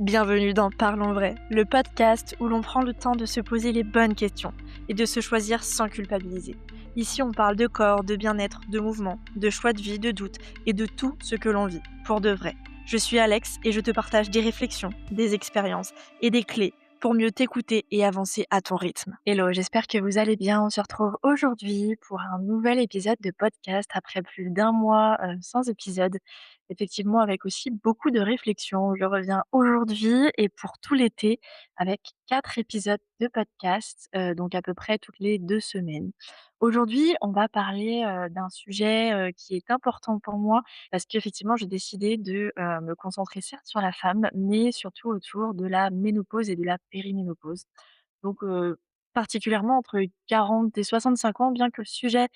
Bienvenue dans Parlons vrai, le podcast où l'on prend le temps de se poser les bonnes questions et de se choisir sans culpabiliser. Ici, on parle de corps, de bien-être, de mouvement, de choix de vie, de doutes et de tout ce que l'on vit, pour de vrai. Je suis Alex et je te partage des réflexions, des expériences et des clés pour mieux t'écouter et avancer à ton rythme. Hello, j'espère que vous allez bien. On se retrouve aujourd'hui pour un nouvel épisode de podcast après plus d'un mois sans épisode. Effectivement, avec aussi beaucoup de réflexion. Je reviens aujourd'hui et pour tout l'été avec 4 épisodes de podcast, donc à peu près toutes les 2 semaines. Aujourd'hui, on va parler, d'un sujet, qui est important pour moi parce qu'effectivement, j'ai décidé de, me concentrer certes sur la femme, mais surtout autour de la ménopause et de la périménopause. Donc, particulièrement entre 40 et 65 ans, bien que le sujet,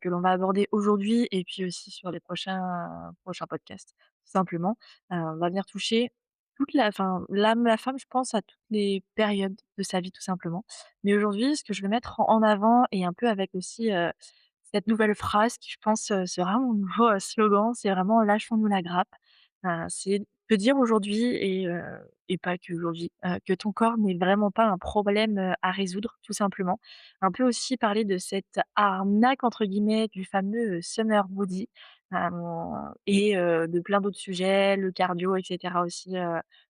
que l'on va aborder aujourd'hui et puis aussi sur les prochains podcasts, tout simplement, va venir toucher toute la enfin, l'âme la femme, je pense, à toutes les périodes de sa vie, tout simplement. Mais aujourd'hui, ce que je veux mettre en avant et un peu avec aussi, cette nouvelle phrase qui, je pense, sera mon nouveau, slogan, c'est vraiment: «Lâchons-nous la grappe». C'est de dire aujourd'hui et pas qu'aujourd'hui, que ton corps n'est vraiment pas un problème, à résoudre, tout simplement. Un peu aussi parler de cette «arnaque» entre guillemets du fameux, summer body, et de plein d'autres sujets, le cardio et cetera aussi,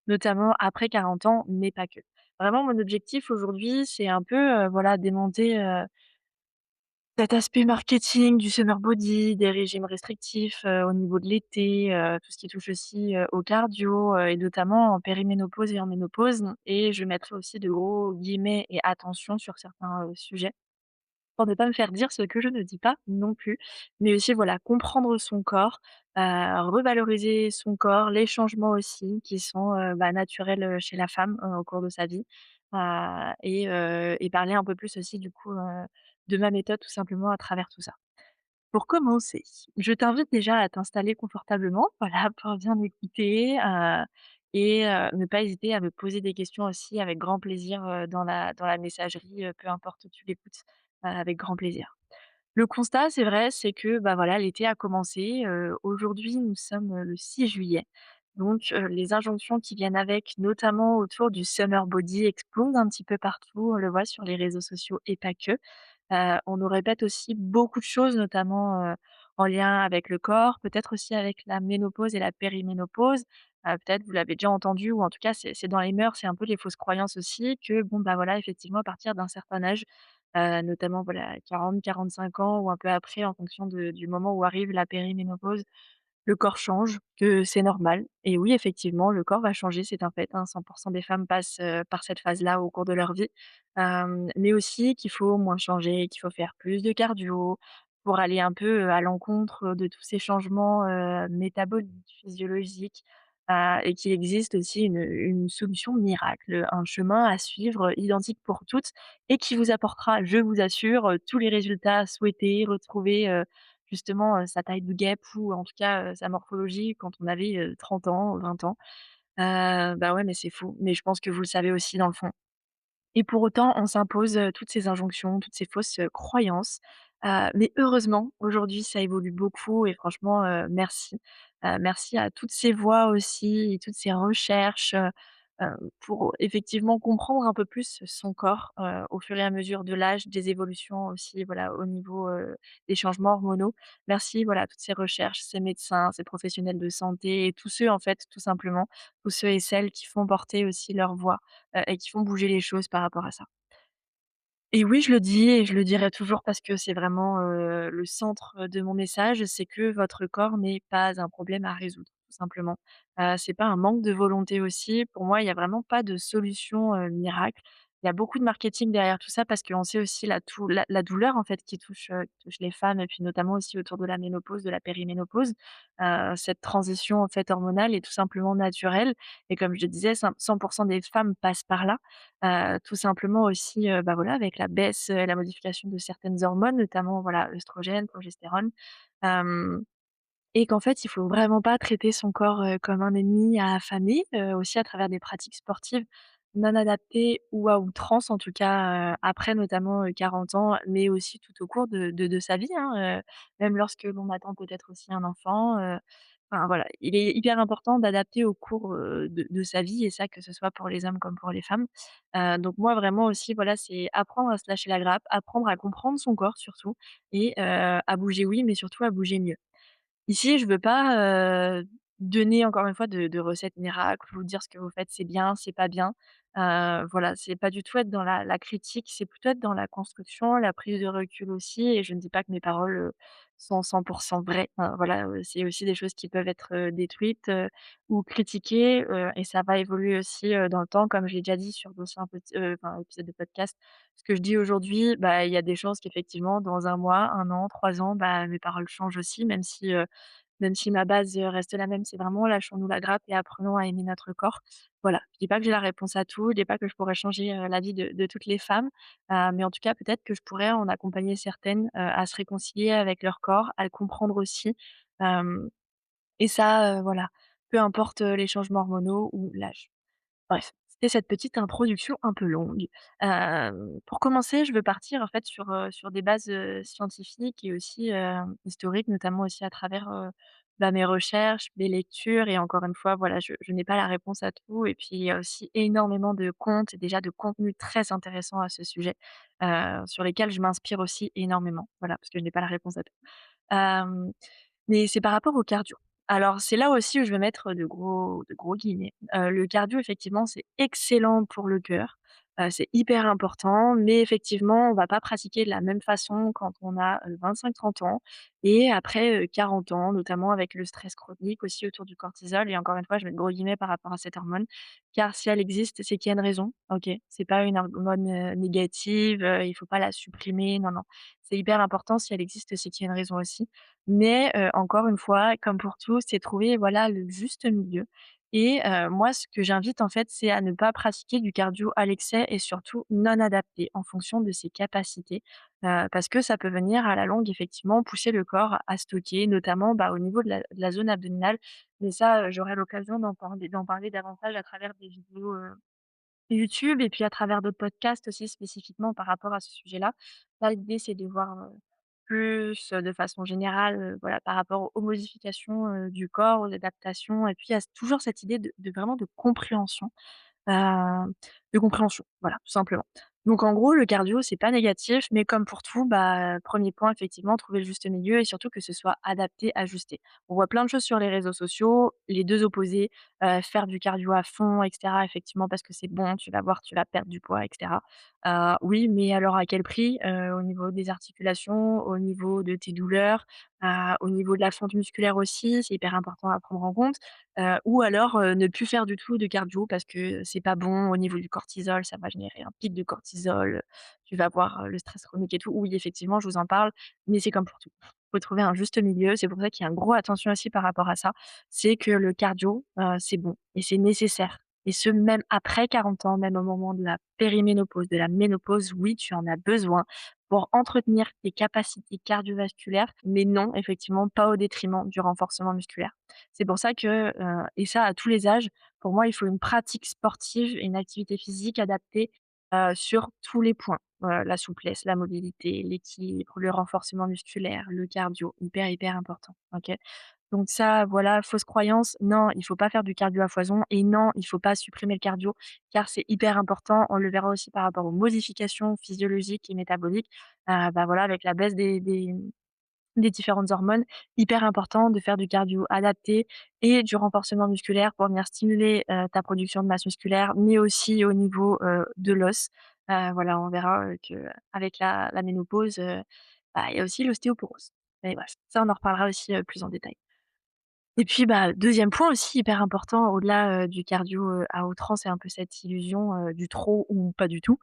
notamment après 40 ans, mais pas que. Vraiment mon objectif aujourd'hui, c'est un peu, voilà, démonter, cet aspect marketing du summer body, des régimes restrictifs, au niveau de l'été, tout ce qui touche aussi, au cardio, et notamment en périménopause et en ménopause et je mettrai aussi de gros guillemets et attention sur certains, sujets pour ne pas me faire dire ce que je ne dis pas non plus. Mais aussi voilà, comprendre son corps, revaloriser son corps, les changements aussi qui sont, naturels, chez la femme, au cours de sa vie, et parler un peu plus aussi du coup, de ma méthode tout simplement à travers tout ça. Pour commencer, je t'invite déjà à t'installer confortablement, voilà, pour bien écouter, et ne pas hésiter à me poser des questions aussi avec grand plaisir, dans la messagerie, peu importe où tu l'écoutes, avec grand plaisir. Le constat, c'est vrai, c'est que, bah, voilà, l'été a commencé, aujourd'hui nous sommes, le 6 juillet, donc les injonctions qui viennent avec, notamment autour du summer body explosent un petit peu partout, on le voit sur les réseaux sociaux et pas que. On nous répète aussi beaucoup de choses, notamment, en lien avec le corps, peut-être aussi avec la ménopause et la périménopause. Peut-être vous l'avez déjà entendu ou en tout cas c'est dans les mœurs, c'est un peu les fausses croyances aussi que bon, bah, voilà, effectivement à partir d'un certain âge, notamment voilà 40-45 ans ou un peu après en fonction de du moment où arrive la périménopause, le corps change, que c'est normal et oui, effectivement, le corps va changer, c'est un fait, hein. 100 des femmes passent, par cette phase-là au cours de leur vie. Mais aussi qu'il faut moins changer, qu'il faut faire plus de cardio pour aller un peu, à l'encontre, de tous ces changements, métaboliques, physiologiques, et qu'il existe aussi une solution miracle, un chemin à suivre, identique pour toutes et qui vous apportera, je vous assure, tous les résultats souhaités, retrouver, justement, sa taille de guêpe ou en tout cas, sa morphologie quand on avait, 30 ans, 20 ans. Bah, ouais, mais c'est fou, mais je pense que vous le savez aussi dans le fond. Et pour autant, on s'impose, toutes ces injonctions, toutes ces fausses, croyances. Mais heureusement, aujourd'hui, ça évolue beaucoup et franchement, merci. Merci à toutes ces voix aussi et toutes ces recherches, pour effectivement comprendre un peu plus son corps, au fur et à mesure de l'âge, des évolutions aussi, voilà, au niveau, des changements hormonaux. Merci, voilà, toutes ces recherches, ces médecins, ces professionnels de santé et tous ceux, en fait, tout simplement, tous ceux et celles qui font porter aussi leur voix et qui font bouger les choses par rapport à ça. Et oui, je le dis et je le dirai toujours parce que c'est vraiment, le centre, de mon message, c'est que votre corps n'est pas un problème à résoudre, tout simplement. C'est pas un manque de volonté aussi. Pour moi, il y a vraiment pas de solution, miracle. Il y a beaucoup de marketing derrière tout ça parce qu'on sait aussi la douleur, en fait, qui touche les femmes et puis notamment aussi autour de la ménopause, de la périménopause. Cette transition, en fait, hormonale est tout simplement naturelle et comme je le disais, 100 des femmes passent par là. Tout simplement aussi, bah, voilà, avec la baisse, et la modification de certaines hormones, notamment, voilà, œstrogène, progestérone, hem et qu'en fait, il faut vraiment pas traiter son corps, comme un ennemi à affamer, aussi à travers des pratiques sportives non adaptées ou à outrance, en tout cas, après notamment, 40 ans, mais aussi tout au cours de sa vie, hein, même lorsque l'on attend peut-être aussi un enfant, Enfin voilà, il est hyper important d'adapter au cours, de sa vie et ça, que ce soit pour les hommes comme pour les femmes. Donc moi vraiment aussi voilà, c'est apprendre à se lâcher la grappe, apprendre à comprendre son corps surtout et à bouger oui, mais surtout à bouger mieux. Ici, je veux pas, donner encore une fois de recettes miracles ou dire ce que vous faites c'est bien, c'est pas bien. Voilà, c'est pas du tout être dans la critique, c'est plutôt être dans la construction, la prise de recul aussi et je ne dis pas que mes paroles, sont 100 vraies. Voilà, c'est aussi des choses qui peuvent être, détruites, ou critiquées, et ça va évoluer aussi, dans le temps comme je l'ai déjà dit sur d'anciens épisodes de podcast. Ce que je dis aujourd'hui, bah, il y a des chances qu'effectivement dans un mois, un an, 3 ans, bah, mes paroles changent aussi même si ma base, reste la même, c'est vraiment lâchons-nous la grappe et apprenons à aimer notre corps. Voilà, je dis pas que j'ai la réponse à tout, je dis pas que je pourrais changer, la vie de toutes les femmes, mais en tout cas, peut-être que je pourrais en accompagner certaines, à se réconcilier avec leur corps, à le comprendre aussi, hem et ça, voilà, peu importe, les changements hormonaux ou l'âge. Bref, c'était cette petite introduction un peu longue. Pour commencer, je veux partir en fait sur des bases, scientifiques et aussi, historiques, notamment aussi à travers, bah, mes recherches, mes lectures et encore une fois, voilà, je n'ai pas la réponse à tout et puis il y a aussi énormément de contes et déjà de contenus très intéressants à ce sujet, sur lesquels je m'inspire aussi énormément. Voilà, parce que je n'ai pas la réponse à tout. Hem, mais c'est par rapport au cardio. Alors c'est là aussi où je vais mettre de gros guillemets. Le cardio effectivement, c'est excellent pour le cœur, c'est hyper important, mais effectivement, on va pas pratiquer de la même façon quand on a, 25-30 ans et après, 40 ans, notamment avec le stress chronique aussi autour du cortisol et encore une fois, je mets de gros guillemets par rapport à cette hormone, car si elle existe, c'est qu'il y a une raison, OK? C'est pas une hormone, négative, il faut pas la supprimer, non, non. C'est hyper important, si elle existe, c'est qu'il y a une raison aussi. Mais, encore une fois, comme pour tout, c'est trouver, voilà, le juste milieu et moi, ce que j'invite, en fait, c'est à ne pas pratiquer du cardio à l'excès et surtout non adapté en fonction de ses capacités, parce que ça peut venir à la longue, effectivement, pousser le corps à stocker, notamment, bah, au niveau de la zone abdominale. Mais ça, j'aurai l'occasion d'en parler davantage à travers des vidéos, YouTube et puis à travers d'autres podcasts aussi spécifiquement par rapport à ce sujet-là. Là, l'idée, c'est de voir, plus, de façon générale, voilà, par rapport aux modifications, du corps, aux adaptations et puis il y a toujours cette idée de vraiment Heu, de compréhension, voilà, tout simplement. Donc en gros, le cardio, c'est pas négatif, mais comme pour tout, bah, 1er point, effectivement, trouver le juste milieu et surtout que ce soit adapté, ajusté. On voit plein de choses sur les réseaux sociaux, les 2 opposés, faire du cardio à fond et cetera, effectivement, parce que c'est bon, tu vas voir, tu vas perdre du poids et cetera. Oui, mais alors à quel prix? Au niveau des articulations, au niveau de tes douleurs, au niveau de la fonte musculaire aussi, c'est hyper important à prendre en compte. Ou alors, ne plus faire du tout de cardio parce que c'est pas bon au niveau du cortisol, ça va générer un pic de cortisol, tu vas avoir, le stress chronique et tout. Oui, effectivement, je vous en parle, mais c'est comme pour tout. Faut trouver un juste milieu, c'est pour ça qu'il y a un gros attention aussi par rapport à ça. C'est que le cardio, c'est bon et c'est nécessaire et ce même après 40 ans, même au moment de la périménopause, de la ménopause, oui, tu en as besoin pour entretenir tes capacités cardiovasculaires, mais non, effectivement, pas au détriment du renforcement musculaire. C'est pour ça que, et ça à tous les âges, pour moi, il faut une pratique sportive et une activité physique adaptée, sur tous les points. La souplesse, la mobilité, l'équilibre, le renforcement musculaire, le cardio, hyper, hyper important, OK? Donc ça, voilà, fausse croyance, non, il faut pas faire du cardio à foison et non, il faut pas supprimer le cardio car c'est hyper important. On le verra aussi par rapport aux modifications physiologiques et métaboliques, bah, voilà, avec la baisse des différentes hormones, hyper important de faire du cardio adapté et du renforcement musculaire pour venir stimuler, ta production de masse musculaire, mais aussi au niveau, de l'os. Voilà, on verra, qu'avec la ménopause, bah, il y a aussi l'ostéoporose. Mais bref, ça on en reparlera aussi, plus en détail. Et puis, bah, 2e point aussi hyper important au-delà, du cardio, à outrance et un peu cette illusion, du trop ou pas du tout,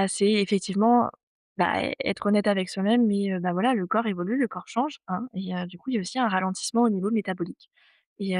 c'est effectivement, bah, être honnête avec soi-même mais, bah, voilà, le corps évolue, le corps change, hein et du coup, il y a aussi un ralentissement au niveau métabolique et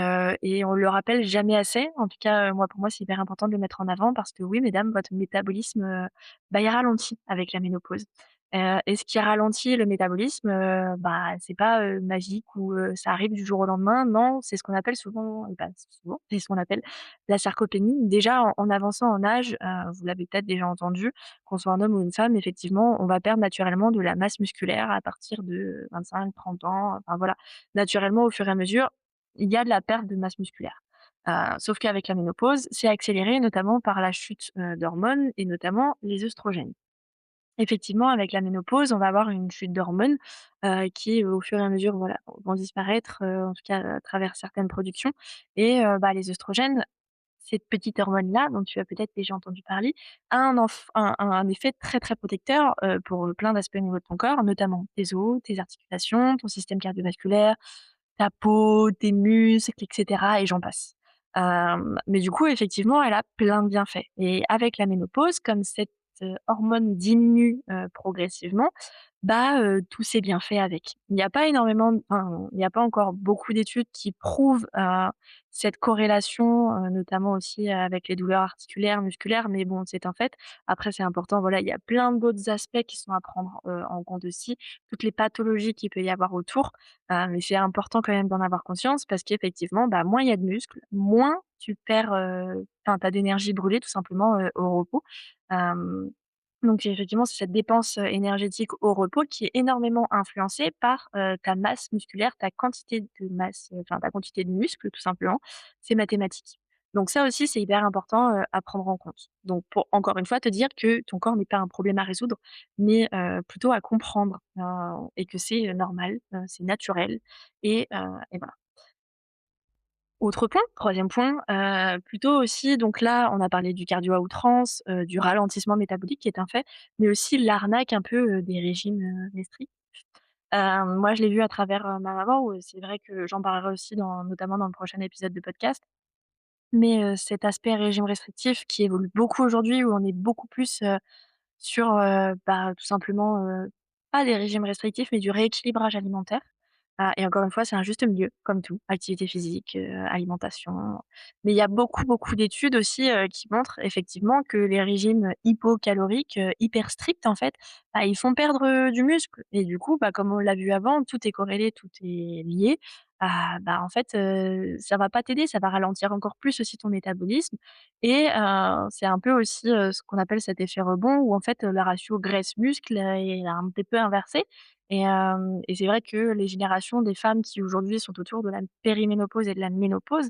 on le rappelle jamais assez. En tout cas, moi, pour moi, c'est hyper important de le mettre en avant parce que oui, mesdames, votre métabolisme, bah, il ralentit avec la ménopause. Et ce qui ralentit le métabolisme, bah, c'est pas, magique ou, ça arrive du jour au lendemain. Non, c'est ce qu'on appelle souvent, souvent, c'est ce qu'on appelle la sarcopénie. Déjà en avançant en âge, vous l'avez peut-être déjà entendu, qu'on soit un homme ou une femme, effectivement, on va perdre naturellement de la masse musculaire à partir de 25-30 ans, enfin voilà. Naturellement au fur et à mesure, il y a de la perte de masse musculaire. Sauf qu'avec la ménopause, c'est accéléré notamment par la chute, d'hormones et notamment les œstrogènes. Effectivement, avec la ménopause, on va avoir une chute d'hormones, qui, au fur et à mesure, voilà, vont disparaître, en tout cas à travers certaines productions et bah, les œstrogènes, cette petite hormone-là, dont tu as peut-être déjà entendu parler, a un effet très, très protecteur, pour, plein d'aspects au niveau de ton corps, notamment tes os, tes articulations, ton système cardiovasculaire, ta peau, tes muscles et cetera et j'en passe. Mais du coup, effectivement, elle a plein de bienfaits et avec la ménopause, comme cette, hormone diminue, progressivement, bah, tous ces bienfaits avec. Il n'y a pas énormément enfin, il n'y a pas encore beaucoup d'études qui prouvent, cette corrélation, notamment aussi avec les douleurs articulaires, musculaires, mais bon, c'est un fait. Après, c'est important, voilà, il y a plein d'autres aspects qui sont à prendre, en compte aussi, toutes les pathologies qu'il peut y avoir autour, mais c'est important quand même d'en avoir conscience parce qu'effectivement, bah, moins il y a de muscles, moins tu perds, enfin, tu as d'énergie brûlée tout simplement, au repos. Hem Donc effectivement, c'est cette dépense, énergétique au repos qui est énormément influencée par, ta masse musculaire, ta quantité de masse, enfin ta quantité de muscles tout simplement. C'est mathématique. Donc ça aussi, c'est hyper important, à prendre en compte. Donc pour encore une fois te dire que ton corps n'est pas un problème à résoudre, mais plutôt à comprendre, et que c'est, normal, c'est naturel et voilà. Autre point, troisième point, plutôt aussi donc là, on a parlé du cardio à outrance, du ralentissement métabolique qui est un fait, mais aussi l'arnaque un peu, des régimes, restrictifs. Moi, je l'ai vu à travers, ma maman où c'est vrai que j'en parlerai aussi notamment dans le prochain épisode de podcast. Mais, cet aspect régime restrictif qui évolue beaucoup aujourd'hui, où on est beaucoup plus, sur, bah, tout simplement, pas des régimes restrictifs, mais du rééquilibrage alimentaire. Et encore une fois, c'est un juste milieu, comme tout, activité physique, alimentation. Mais il y a beaucoup, beaucoup d'études aussi, qui montrent effectivement que les régimes hypocaloriques, hyper stricts en fait, bah, ils font perdre, du muscle et du coup, bah, comme on l'a vu avant, tout est corrélé, tout est lié. Bah, en fait, ça va pas t'aider, ça va ralentir encore plus aussi ton métabolisme et c'est un peu aussi, ce qu'on appelle cet effet rebond où en fait, le ratio graisse-muscle, est un petit peu inversé et c'est vrai que les générations des femmes qui aujourd'hui sont autour de la périménopause et de la ménopause,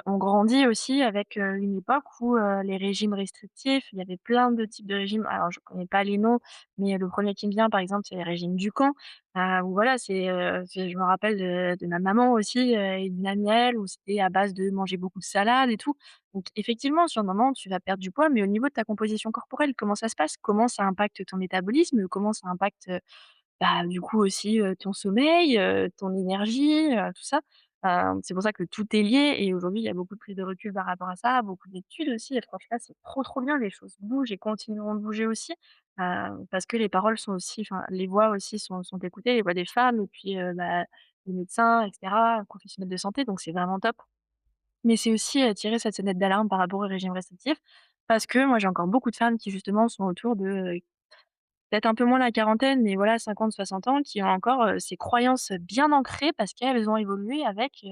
ont grandi aussi avec, une époque où, les régimes restrictifs, il y avait plein de types de régimes. Alors je connais pas les noms, mais le premier qui me vient par exemple, c'est les régimes Dukan, où voilà, je me rappelle de ma maman aussi, et d'une amie à elle où c'était à base de manger beaucoup de salade et tout. Donc effectivement, sur le moment, tu vas perdre du poids, mais au niveau de ta composition corporelle, comment ça se passe? Comment ça impacte ton métabolisme? Comment ça impacte, bah, du coup aussi, ton sommeil, ton énergie, tout ça. C'est pour ça que tout est lié et aujourd'hui, il y a beaucoup de prise de recul par rapport à ça, beaucoup d'études aussi et franchement, c'est trop, trop bien. Les choses bougent et continueront de bouger aussi, parce que les paroles sont aussi enfin, les voix aussi sont écoutées, les voix des femmes et puis, bah, des médecins et cetera, professionnels de santé, donc c'est vraiment top. Mais c'est aussi, tirer cette sonnette d'alarme par rapport au régime restrictif parce que moi, j'ai encore beaucoup de femmes qui justement sont autour de, peut-être un peu moins la quarantaine, mais voilà 50-60 ans qui ont encore, ces croyances bien ancrées parce qu'elles ont évolué avec,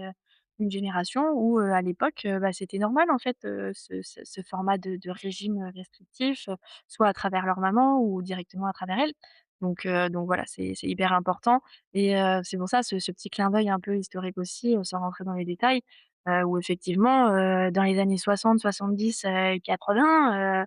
une génération où, à l'époque, bah, c'était normal en fait, ce format de régime, restrictif, soit à travers leur maman ou directement à travers elles. Donc voilà, c'est hyper important et c'est pour ça ce petit clin d'œil un peu historique aussi, sans rentrer dans les détails, où effectivement, dans les années 60-70, 80,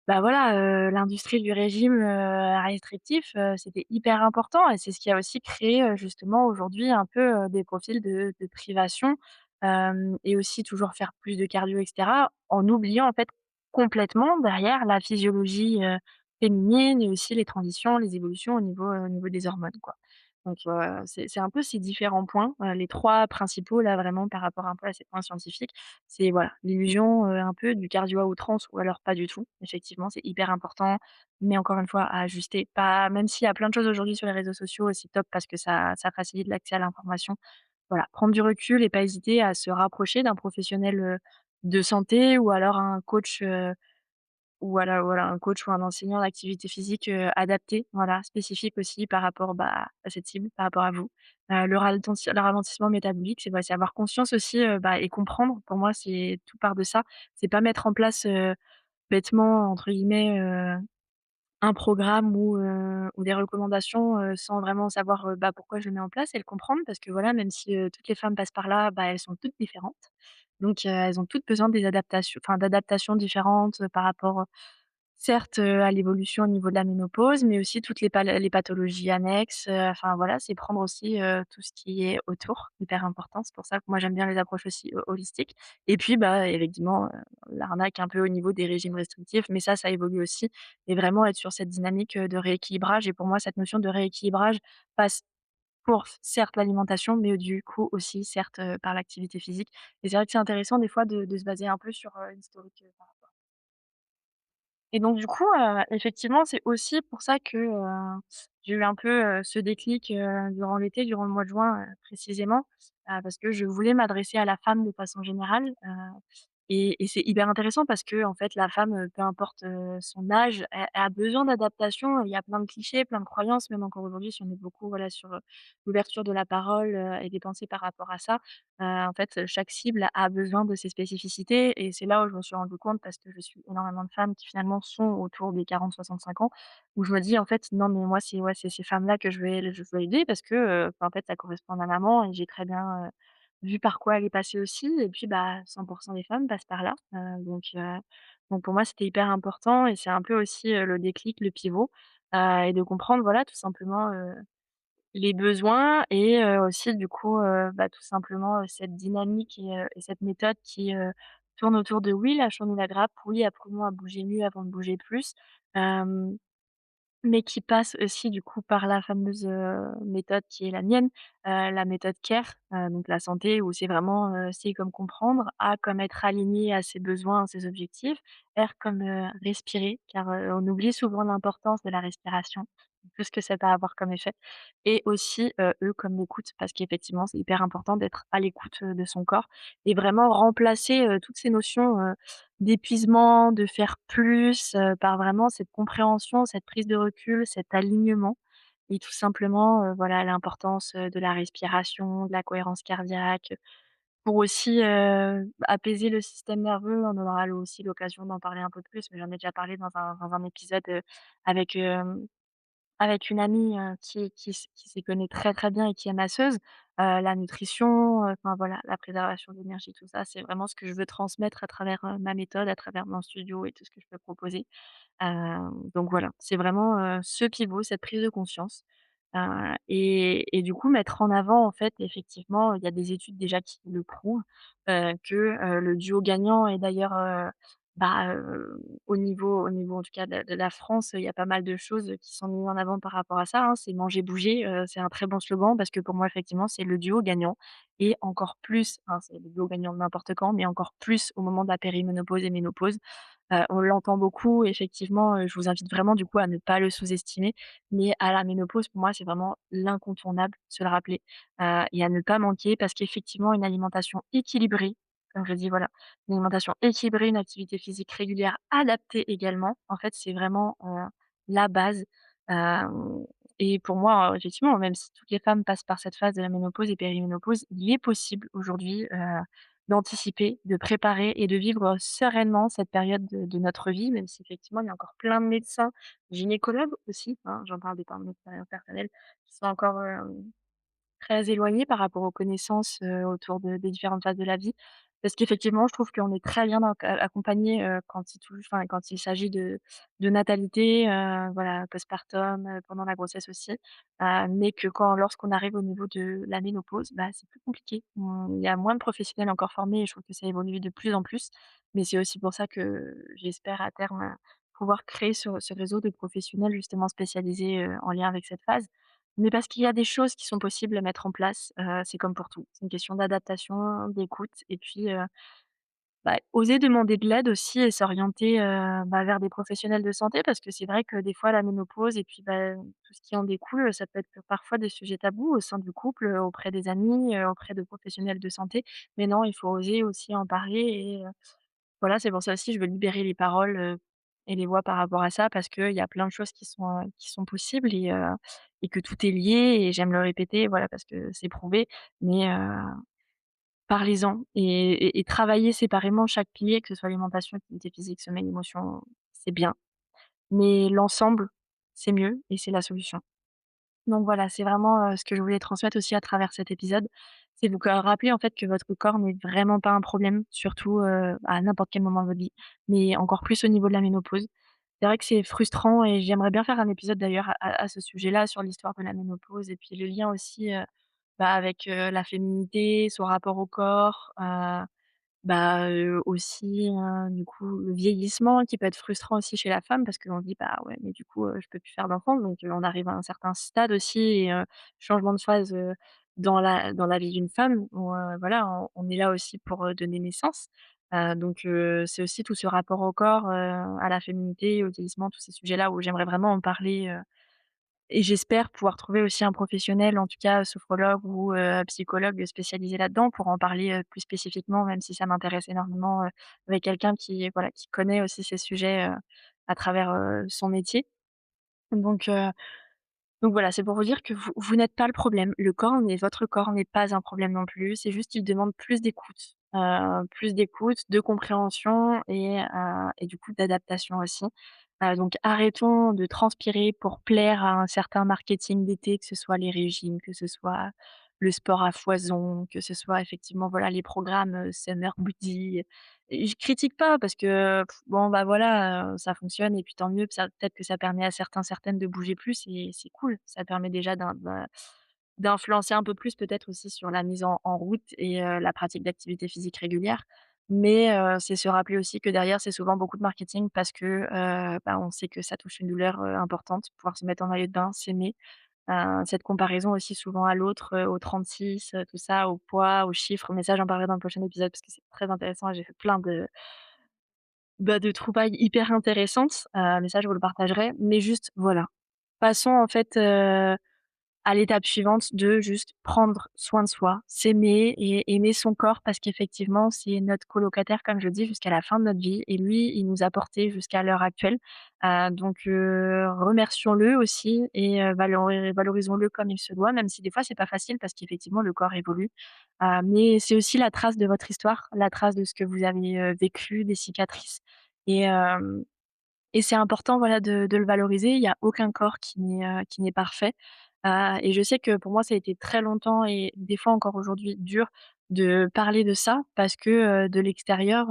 bah, voilà, l'industrie du régime, restrictif, c'était hyper important et c'est ce qui a aussi créé, justement aujourd'hui un peu, des profils de privation, et aussi toujours faire plus de cardio et cetera, en oubliant en fait complètement derrière la physiologie, féminine et aussi les transitions, les évolutions au niveau des hormones, quoi. Donc c'est un peu ces différents points, les 3 principaux là vraiment par rapport un peu à ces points scientifiques. C'est voilà, l'illusion, un peu du cardio à outrance ou alors pas du tout. Effectivement, c'est hyper important, mais encore une fois à ajuster. Pas même s'il y a plein de choses aujourd'hui sur les réseaux sociaux et c'est top parce que ça facilite l'accès à l'information. Voilà, prendre du recul et pas hésiter à se rapprocher d'un professionnel, de santé ou alors un coach, voilà, un coach ou un enseignant d'activité physique, adapté, voilà, spécifique aussi par rapport, bah, à cette cible, par rapport à vous. Le ralentissement métabolique, c'est avoir conscience aussi, bah et comprendre. Pour moi, c'est tout part de ça. C'est pas mettre en place, «bêtement» entre guillemets, un programme ou des recommandations, sans vraiment savoir, bah, pourquoi je le mets en place et le comprendre parce que voilà, même si, toutes les femmes passent par là, bah, elles sont toutes différentes. Donc, elles ont toutes besoin d'adaptations différentes, par rapport, certes, à l'évolution au niveau de la ménopause, mais aussi toutes les pathologies annexes, enfin voilà, c'est prendre aussi, tout ce qui est autour, hyper important. C'est pour ça que moi j'aime bien les approches aussi holistiques et puis, bah, effectivement, l'arnaque un peu au niveau des régimes restrictifs, mais ça évolue aussi et vraiment être sur cette dynamique, de rééquilibrage et pour moi cette notion de rééquilibrage passe pour certes l'alimentation, mais du coup aussi certes, par l'activité physique et c'est vrai que c'est intéressant des fois de se baser un peu sur, l'historique, par rapport. Et donc du coup, effectivement, c'est aussi pour ça que, j'ai eu un peu, ce déclic, durant l'été, durant le mois de juin, précisément, parce que je voulais m'adresser à la femme de façon générale, et c'est hyper intéressant parce qu'en fait, la femme, peu importe, son âge, elle a besoin d'adaptation. Il y a plein de clichés, plein de croyances, même encore aujourd'hui, si on est beaucoup, voilà, sur, l'ouverture de la parole, et des pensées par rapport à ça. En fait, chaque cible a besoin de ses spécificités et c'est là où je me suis rendu compte parce que je suis énormément de femmes qui finalement sont autour des 40-65 ans, où je me dis: «En fait, non mais moi c'est ouais, c'est ces femmes-là que je veux aider parce que, en fait, ça correspond à ma maman et j'ai très bien, vu par quoi elle est passée aussi et puis, bah, 100 des femmes passent par là, donc pour moi, c'était hyper important et c'est un peu aussi, le déclic, le pivot, et de comprendre, voilà, tout simplement, les besoins et aussi du coup, bah, tout simplement, cette dynamique et cette méthode qui, tourne autour de oui, lâchons-nous la grappe, oui, apprenons à bouger mieux avant de bouger plus. Hem mais qui passe aussi du coup par la fameuse, méthode qui est la mienne, la méthode CARE, donc la santé où c'est vraiment, C comme comprendre, A comme être aligné à ses besoins, à ses objectifs, R comme, respirer car, on oublie souvent l'importance de la respiration, tout ce que ça peut avoir comme effet et aussi, E comme l'écoute parce qu'effectivement c'est hyper important d'être à l'écoute, de son corps et vraiment remplacer, toutes ces notions, d'épuisement, de faire plus, par vraiment cette compréhension, cette prise de recul, cet alignement et tout simplement, voilà l'importance, de la respiration, de la cohérence cardiaque, pour aussi, apaiser le système nerveux. On aura aussi l'occasion d'en parler un peu plus, mais j'en ai déjà parlé dans un épisode, avec une amie, qui s'y connaît très, très bien et qui est masseuse, la nutrition, enfin voilà, la préservation de l'énergie, tout ça, c'est vraiment ce que je veux transmettre à travers, ma méthode, à travers mon studio et tout ce que je peux proposer. Donc voilà, c'est vraiment, ce pivot, cette prise de conscience, et du coup mettre en avant en fait effectivement, il y a des études déjà qui le prouvent, que, le duo gagnant et d'ailleurs, bah, au niveau en tout cas de la France, il y a pas mal de choses, qui sont mises en avant par rapport à ça, hein. C'est manger, bouger, c'est un très bon slogan parce que pour moi effectivement c'est le duo gagnant et encore plus, enfin c'est le duo gagnant n'importe quand, mais encore plus au moment de la périménopause et ménopause. On l'entend beaucoup effectivement, je vous invite vraiment du coup à ne pas le sous-estimer, mais à la ménopause pour moi c'est vraiment l'incontournable, se le rappeler, et à ne pas manquer parce qu'effectivement une alimentation équilibrée, comme je dis voilà, une alimentation équilibrée, une activité physique régulière adaptée également, en fait c'est vraiment, la base, hem et pour moi, effectivement, même si toutes les femmes passent par cette phase de la ménopause et périménopause, il est possible aujourd'hui, d'anticiper, de préparer et de vivre sereinement cette période de notre vie, même si effectivement il y a encore plein de médecins, gynécologues aussi, hein, j'en parle de par mon expérience personnelle, qui sont encore, très éloignés par rapport aux connaissances, autour des différentes phases de la vie. Parce qu'effectivement, je trouve qu'on est très bien accompagné, quand il s'agit de natalité, voilà, postpartum, pendant la grossesse aussi. Mais que lorsqu'on arrive au niveau de la ménopause, bah, c'est plus compliqué. Il y a moins de professionnels encore formés et je trouve que ça évolue de plus en plus. Mais c'est aussi pour ça que j'espère à terme, pouvoir créer ce réseau de professionnels justement spécialisés, en lien avec cette phase. Mais parce qu'il y a des choses qui sont possibles à mettre en place, c'est comme pour tout. C'est une question d'adaptation, d'écoute et puis, bah, oser demander de l'aide aussi et s'orienter, bah, vers des professionnels de santé parce que c'est vrai que des fois la ménopause et puis, bah, tout ce qui en découle, ça peut être parfois des sujets tabous au sein du couple, auprès des amis, auprès de professionnels de santé. Mais non, il faut oser aussi en parler et voilà, c'est pour ça aussi je veux libérer les paroles, et les voix par rapport à ça parce qu'il y a plein de choses qui sont possibles et que tout est lié et j'aime le répéter, voilà, parce que c'est prouvé. Mais parlez-en et travailler séparément chaque pilier, que ce soit alimentation, activité physique, sommeil, émotion, c'est bien. mais l'ensemble, c'est mieux et c'est la solution. Donc voilà, c'est vraiment, ce que je voulais transmettre aussi à travers cet épisode. C'est vous rappeler en fait que votre corps n'est vraiment pas un problème, surtout, à n'importe quel moment de votre vie, mais encore plus au niveau de la ménopause. C'est vrai que c'est frustrant et j'aimerais bien faire un épisode d'ailleurs à ce sujet-là, sur l'histoire de la ménopause et puis le lien aussi, bah, avec, la féminité, son rapport au corps, bah, aussi, du coup, le vieillissement qui peut être frustrant aussi chez la femme parce qu'on se dit: «Bah, ouais, mais du coup, je peux plus faire d'enfant», donc on arrive à un certain stade aussi et changement de phase, dans la vie d'une femme où, voilà, on est là aussi pour, donner naissance. Donc c'est aussi tout ce rapport au corps, à la féminité, au vieillissement, tous ces sujets-là où j'aimerais vraiment en parler, et j'espère pouvoir trouver aussi un professionnel, en tout cas sophrologue ou psychologue spécialisé là-dedans pour en parler, plus spécifiquement, même si ça m'intéresse énormément, avec quelqu'un qui, voilà, qui connaît aussi ces sujets, à travers, son métier. Donc heu donc voilà, c'est pour vous dire que vous n'êtes pas le problème. Votre corps n'est pas un problème non plus, c'est juste qu'il demande plus d'écoute, de compréhension et du coup d'adaptation aussi. Donc arrêtons de transpirer pour plaire à un certain marketing d'été, que ce soit les régimes, que ce soit le sport à foison, que ce soit effectivement, voilà, les programmes, Summer Body. Et je critique pas parce que bon, bah, voilà, ça fonctionne et puis tant mieux, peut-être que ça permet à certains, certaines de bouger plus et c'est cool. Ça permet déjà d'influencer un peu plus peut-être aussi sur la mise en route et la pratique d'activité physique régulière. Mais c'est se rappeler aussi que derrière, c'est souvent beaucoup de marketing parce que, bah, on sait que ça touche une douleur, importante. Pouvoir se mettre en maillot de bain, s'aimer, cette comparaison aussi souvent à l'autre, au 36, tout ça, au poids, aux chiffres. Mais ça, j'en parlerai dans le prochain épisode parce que c'est très intéressant et j'ai fait plein de, bah, de trouvailles hyper intéressantes, mais ça, je vous le partagerai. Mais juste, voilà, passons en fait, à l'étape suivante de juste prendre soin de soi, s'aimer et aimer son corps parce qu'effectivement, c'est notre colocataire, comme je dis, jusqu'à la fin de notre vie et lui, il nous a portés jusqu'à l'heure actuelle. Donc remercions-le aussi et valorisons-le comme il se doit, même si des fois c'est pas facile parce qu'effectivement le corps évolue. Mais c'est aussi la trace de votre histoire, la trace de ce que vous avez, vécu, des cicatrices et hem et c'est important, voilà, de le valoriser. Il y a aucun corps qui n'est parfait, et je sais que pour moi, ça a été très longtemps et des fois encore aujourd'hui dur de parler de ça parce que, de l'extérieur,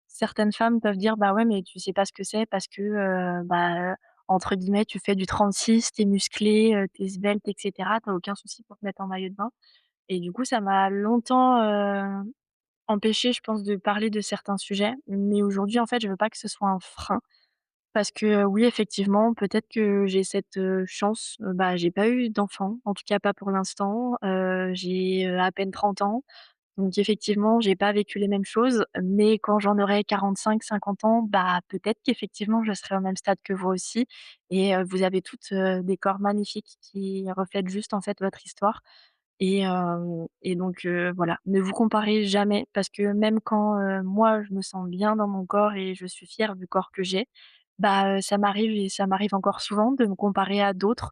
certaines femmes peuvent dire: «Bah, ouais, mais tu sais pas ce que c'est parce que, bah, entre guillemets, tu fais du 36, tu es musclé, tu es svelte et cetera, tu as aucun souci pour te mettre en maillot de bain» et du coup, ça m'a longtemps, empêchée, je pense, de parler de certains sujets. Mais aujourd'hui, en fait, je veux pas que ce soit un frein parce que, oui, effectivement, peut-être que j'ai cette, chance, bah, j'ai pas eu d'enfant, en tout cas pas pour l'instant, j'ai, à peine 30 ans, donc effectivement, j'ai pas vécu les mêmes choses, mais quand j'en aurai 45-50 ans, bah, peut-être qu'effectivement je serai au même stade que vous aussi et vous avez toutes, des corps magnifiques qui reflètent juste, en fait, votre histoire et donc voilà, ne vous comparez jamais parce que même quand, moi je me sens bien dans mon corps et je suis fière du corps que j'ai, bah, ça m'arrive et ça m'arrive encore souvent de me comparer à d'autres,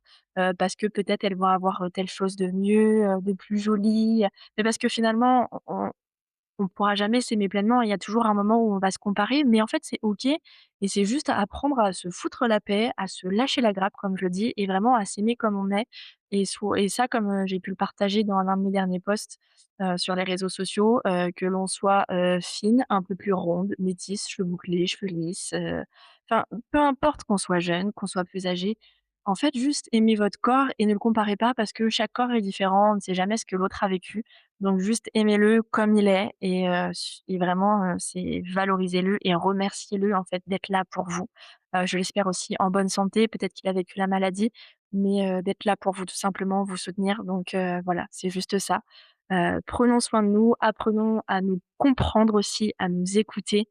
parce que peut-être elles vont avoir, telle chose de mieux, de plus joli, mais parce que finalement on pourra jamais s'aimer pleinement. Il y a toujours un moment où on va se comparer, mais en fait, c'est OK et c'est juste à apprendre à se foutre la paix, à se lâcher la grappe, comme je le dis et vraiment à s'aimer comme on est et ça, comme, j'ai pu le partager dans l'un de mes derniers posts, sur les réseaux sociaux, que l'on soit, fine, un peu plus ronde, métisse, cheveux bouclés, cheveux lisses, enfin, peu importe qu'on soit jeune, qu'on soit plus âgé. En fait, juste aimez votre corps et ne le comparez pas parce que chaque corps est différent, on ne sait jamais ce que l'autre a vécu. Donc juste aimez-le comme il est et vraiment, c'est valorisez-le et remerciez-le, en fait, d'être là pour vous. Je l'espère aussi en bonne santé, peut-être qu'il a vécu la maladie, mais d'être là pour vous, tout simplement, vous soutenir donc voilà, c'est juste ça. Prenons soin de nous, apprenons à nous comprendre aussi, à nous écouter,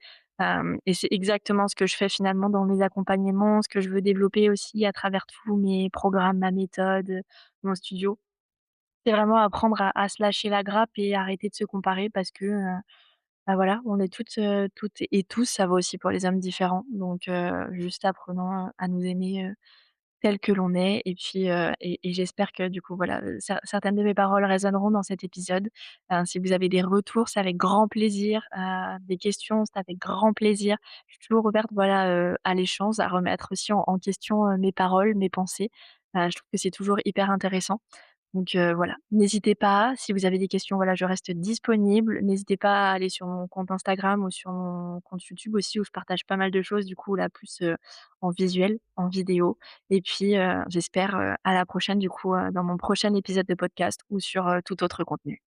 et c'est exactement ce que je fais finalement dans mes accompagnements, ce que je veux développer aussi à travers tous mes programmes, ma méthode, mon studio. C'est vraiment apprendre à se lâcher la grappe et arrêter de se comparer parce que, bah, voilà, on est toutes et tous, ça vaut aussi pour les hommes différents, donc juste apprenons à nous aimer, tel que l'on est et puis, et j'espère que du coup voilà, certaines de mes paroles résonneront dans cet épisode. Si vous avez des retours, c'est avec grand plaisir, des questions, c'est avec grand plaisir. Je suis toujours ouverte voilà, à l'échange, à remettre aussi en question, mes paroles, mes pensées. Je trouve que c'est toujours hyper intéressant. Donc voilà, n'hésitez pas, si vous avez des questions, voilà, je reste disponible. N'hésitez pas à aller sur mon compte Instagram ou sur mon compte YouTube aussi où je partage pas mal de choses du coup là plus, en visuel, en vidéo et puis, j'espère, à la prochaine du coup, dans mon prochain épisode de podcast ou sur, tout autre contenu.